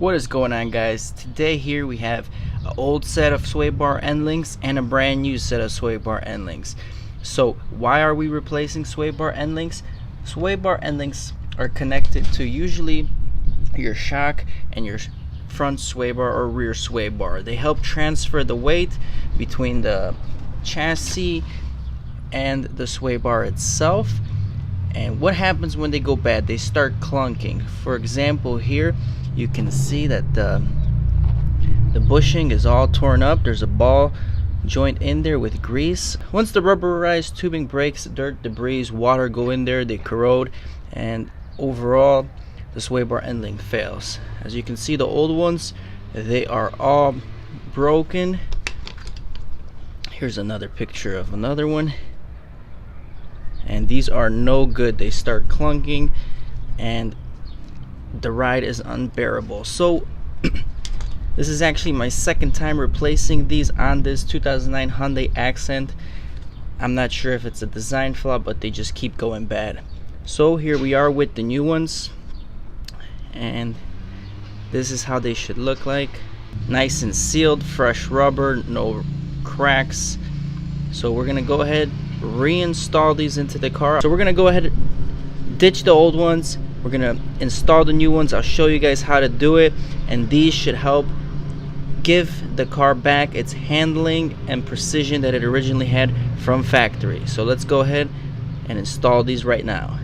What is going on, guys? Today here we have an old set of sway bar end links and a brand new set of sway bar end links. So why are we replacing sway bar end links? Sway bar end links are connected to usually your shock and your front sway bar or rear sway bar. They help transfer the weight between the chassis and the sway bar itself. And what happens when they go bad? They start clunking. For example, here you can see that the bushing is all torn up. There's a ball joint in there with grease. Once the rubberized tubing breaks, dirt, debris, water go in there, they corrode, and overall the sway bar end link fails. As you can see, the old ones, they are all broken. Here's another picture of another one, and these are no good. They start clunking and the ride is unbearable. So this is actually my second time replacing these on this 2009 Hyundai Accent. I'm not sure if it's a design flaw, but they just keep going bad. So here we are with the new ones, and this is how they should look like. Nice and sealed, fresh rubber, no cracks. So we're gonna go ahead, reinstall these into the car. So we're gonna go ahead, ditch the old ones, we're gonna install the new ones. I'll show you guys how to do it, and these should help give the car back its handling and precision that it originally had from factory. So let's go ahead and install these right now.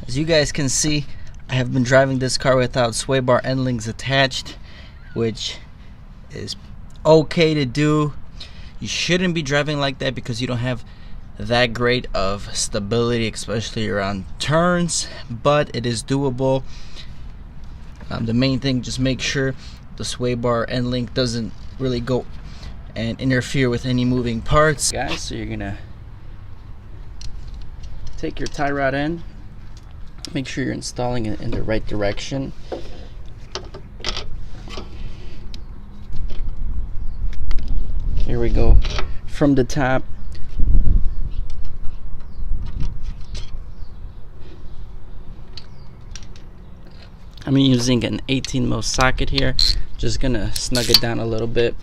As you guys can see, I have been driving this car without sway bar end links attached, which is okay to do. You shouldn't be driving like that because you don't have that great of stability, especially around turns, but it is doable. The main thing, just make sure the sway bar end link doesn't really go and interfere with any moving parts, guys. So you're gonna take your tie rod end, make sure you're installing it in the right direction. Here we go, from the top. I'm using an 18 mil socket here. Just gonna snug it down a little bit.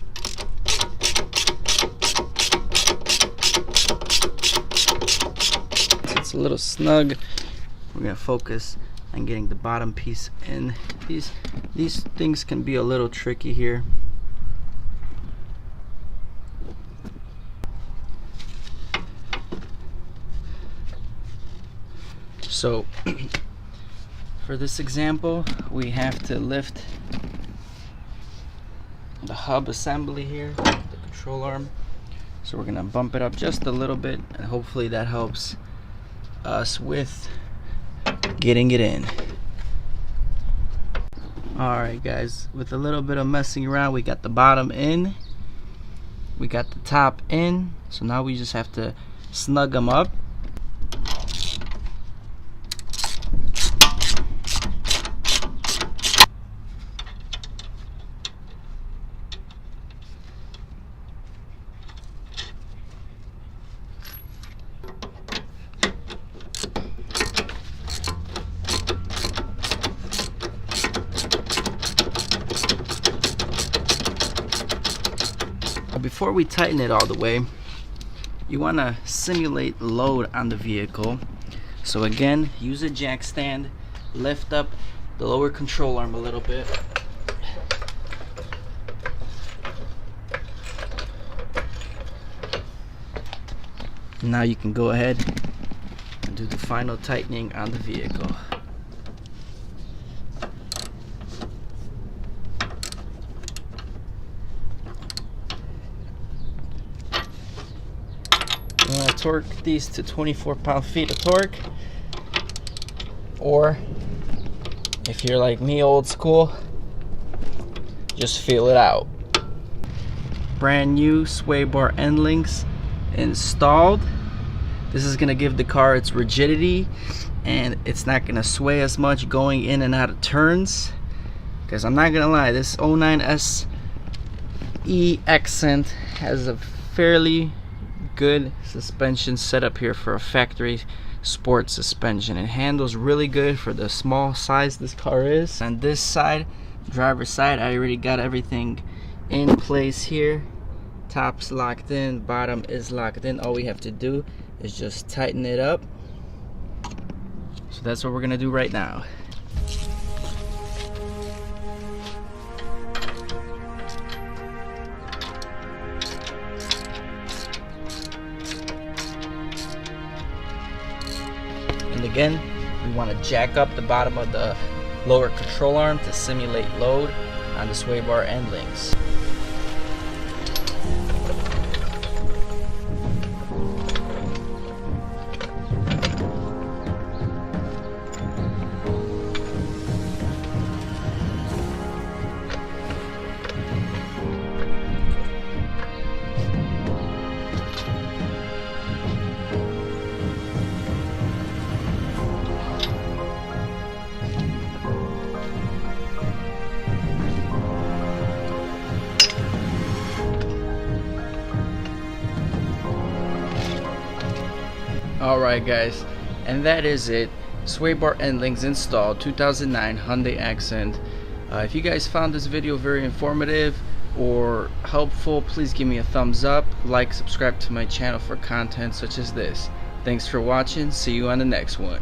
It's a little snug. We're gonna focus on getting the bottom piece in. These things can be a little tricky here. So for this example, we have to lift the hub assembly here, the control arm. So we're gonna bump it up just a little bit, and hopefully that helps us with getting it in. Alright guys, with a little bit of messing around, we got the bottom in, we got the top in. So now we just have to snug them up. Before we tighten it all the way, you want to simulate load on the vehicle. So again, use a jack stand, lift up the lower control arm a little bit. Now you can go ahead and do the final tightening on the vehicle. You want to torque these to 24 pound-feet of torque, or if you're like me, old school, just feel it out. Brand new sway bar end links installed. This is going to give the car its rigidity, and it's not going to sway as much going in and out of turns. Because I'm not going to lie, this 09 SE Accent has a fairly good suspension setup here for a factory sport suspension. It handles really good for the small size this car is. On this side, driver's side, I already got everything in place here. Top's locked in, bottom is locked in. All we have to do is just tighten it up. So that's what we're gonna do right now. And again, we want to jack up the bottom of the lower control arm to simulate load on the sway bar end links. Alright guys, and that is it. Sway bar end links installed, 2009 Hyundai Accent. If you guys found this video very informative or helpful, please give me a thumbs up, like, subscribe to my channel for content such as this. Thanks for watching, see you on the next one.